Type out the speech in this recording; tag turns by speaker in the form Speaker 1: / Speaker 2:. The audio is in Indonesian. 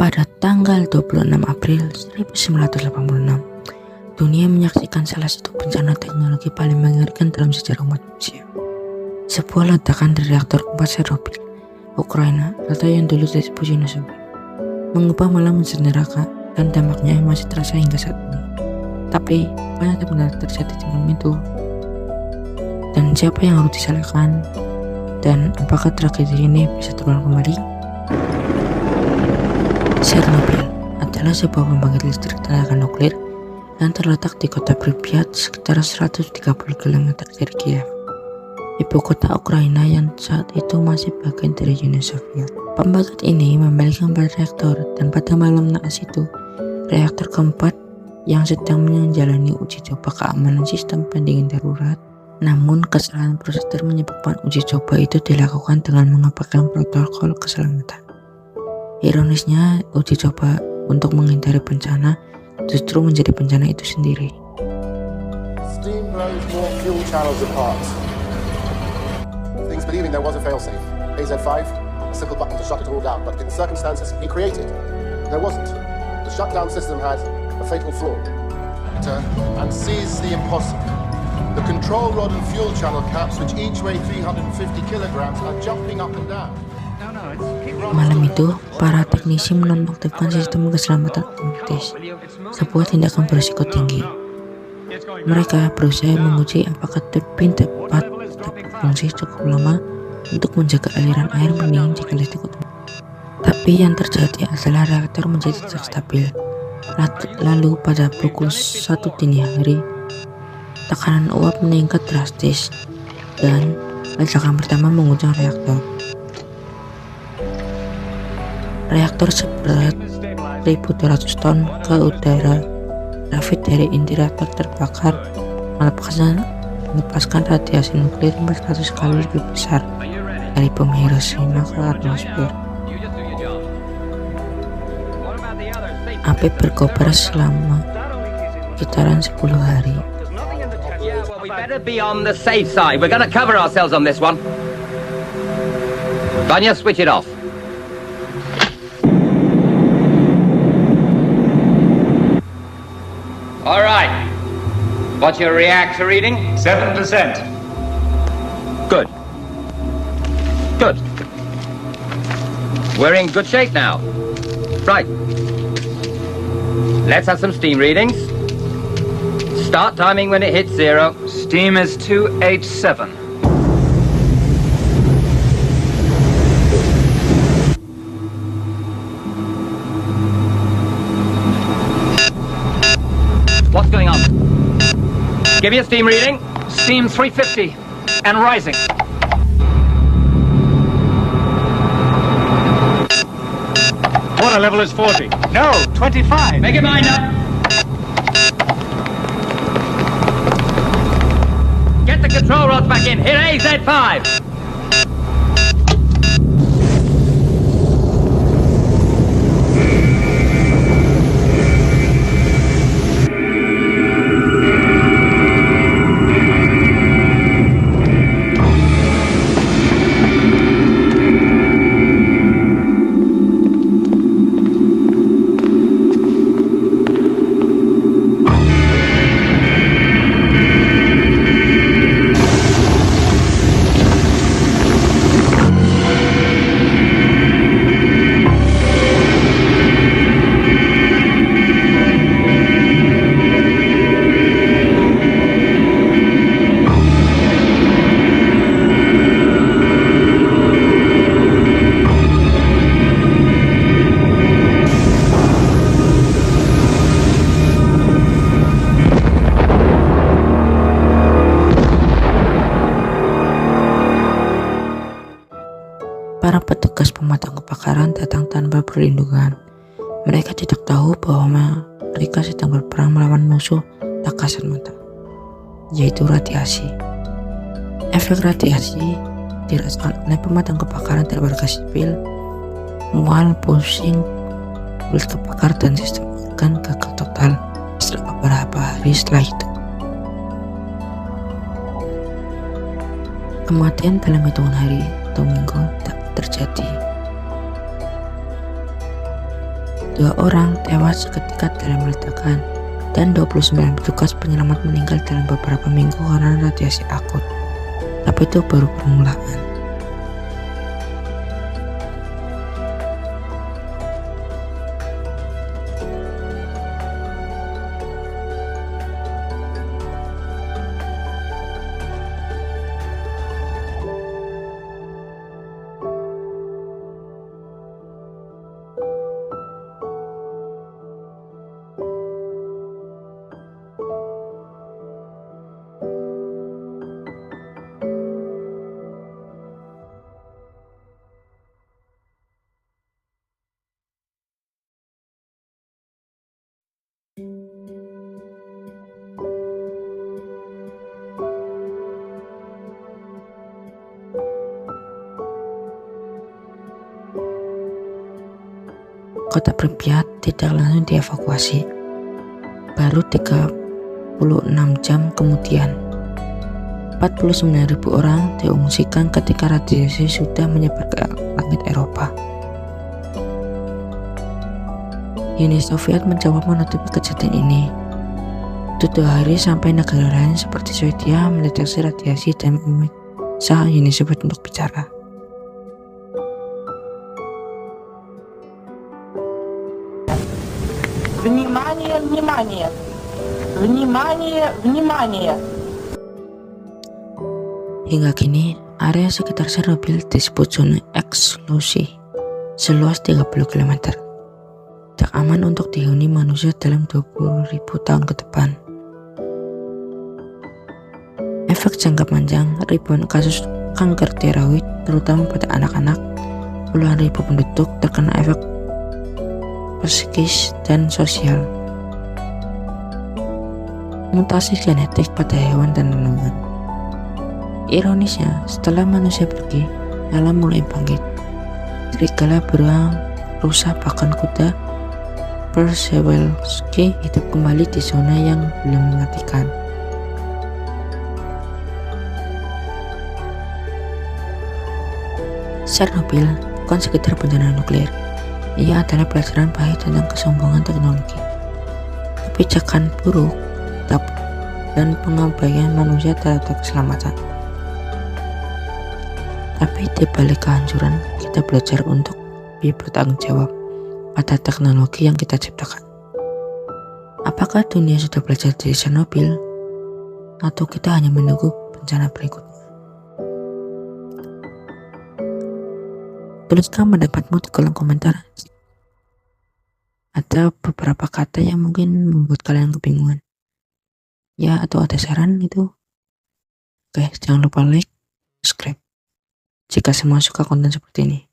Speaker 1: Pada tanggal 26 April 1986, dunia menyaksikan salah satu bencana teknologi paling mengerikan dalam sejarah umat manusia. Sebuah ledakan dari reaktor keempat Chernobyl, Ukraina, atau yang dulu disebut Uni Soviet, mengubah malam menjadi neraka dan dampaknya masih terasa hingga saat ini. Tapi, apa yang sebenarnya terjadi di malam itu? Dan siapa yang harus disalahkan? Dan apakah tragedi ini bisa terulang kembali? Chernobyl adalah sebuah pembangkit listrik tenaga nuklir yang terletak di kota Pripyat sekitar 130 km dari Kiev, ibu kota Ukraina yang saat itu masih bagian dari Uni Soviet. Pembangkit ini memiliki 4 reaktor dan pada malam naas itu, reaktor keempat yang sedang menjalani uji coba keamanan sistem pendingin darurat. Namun kesalahan prosedur menyebabkan uji coba itu dilakukan dengan mengabaikan protokol keselamatan. Ironisnya, uji coba untuk menghindari bencana justru menjadi bencana itu sendiri.
Speaker 2: Steam blows more fuel channels apart. Things believing there was a failsafe. AZ5, a simple button to shut it all down, but in the circumstances he created, there wasn't. The shutdown system had a fatal flaw. And sees the impossible. The control rod and fuel channel caps, which each weigh 350 kilograms, are jumping up and down.
Speaker 1: Malam itu, para teknisi menonaktifkan sistem keselamatan otomatis, sebuah tindakan berisiko tinggi. Mereka berusaha menguji apakah turbin dapat tetap berfungsi cukup lama untuk menjaga aliran air pendingin jika listrik mati. Tapi yang terjadi adalah reaktor menjadi tidak stabil. Lalu pada pukul 1 dini hari, tekanan uap meningkat drastis dan ledakan pertama mengguncang reaktor. Reaktor seberat 1.200 ton ke udara. Grafit dari inti reaktor terbakar, melepaskan radiasi nuklir 400 kali lebih besar dari bom Hiroshima ke atmosfer. Api berkobar selama sekitaran 10 hari.
Speaker 3: We better be on the safe side. We're going to cover ourselves on this one. Vanya, switch it off. All right. What's your reactor reading?
Speaker 4: 7%.
Speaker 3: Good. Good. We're in good shape now. Right. Let's have some steam readings. Start timing when it hits 0.
Speaker 4: Steam is 287.
Speaker 3: What's going on? Give me a steam reading.
Speaker 4: Steam 350 and rising. Water level is 40. No, 25.
Speaker 3: Make your mind up. Get the control rods back in. Hit AZ5.
Speaker 1: Para petugas pemadam kebakaran datang tanpa perlindungan. Mereka tidak tahu bahwa mereka sedang berperang melawan musuh tak kasat mata, yaitu radiasi. Efek radiasi dirasakan oleh pemadam kebakaran dan warga sipil, mual, pusing, kulit kebakar, dan sistem organ gagal total setelah beberapa hari setelah itu. Kematian dalam hitungan hari atau minggu tak terjadi. 2 orang tewas seketika dalam ledakan dan 29 petugas penyelamat meninggal dalam beberapa minggu karena radiasi akut. Tapi itu baru permulaan. Kota Pripyat tidak langsung dievakuasi. Baru 36 jam kemudian, 49.000 orang diungsikan ketika radiasi sudah menyebar ke langit Eropa. Uni Soviet mencoba menutupi kejadian ini. Itu 2 hari sampai negara lain seperti Swedia mendeteksi radiasi dan memaksa Uni Soviet untuk bicara.
Speaker 5: Внимание, внимание! Внимание, внимание!
Speaker 1: Hingga kini, area sekitar Chernobyl disebut zona eksklusi seluas 30 km. Tak aman untuk dihuni manusia dalam 20.000 tahun ke depan. Efek jangka panjang, ribuan kasus kanker tiroid, terutama pada anak-anak, puluhan ribu penduduk terkena efek psikis dan sosial. Mutasi genetik pada hewan dan tanaman. Ironisnya, setelah manusia pergi, alam mulai bangkit. Serigala, beruang, rusa, bahkan kuda Przewalski hidup kembali di zona yang belum mematikan. Chernobyl bukan sekedar bencana nuklir. Ia adalah pelajaran pahit tentang kesombongan teknologi, kebijakan buruk, dan pengabaian manusia terhadap keselamatan. Tapi di balik kehancuran, kita belajar untuk lebih bertanggung jawab pada teknologi yang kita ciptakan. Apakah dunia sudah belajar dari Chernobyl, atau kita hanya menunggu bencana berikutnya? Tuliskan pendapatmu di kolom komentar. Ada beberapa kata yang mungkin membuat kalian kebingungan. Ya, atau ada saran itu. Oke, jangan lupa like, subscribe jika semua suka konten seperti ini.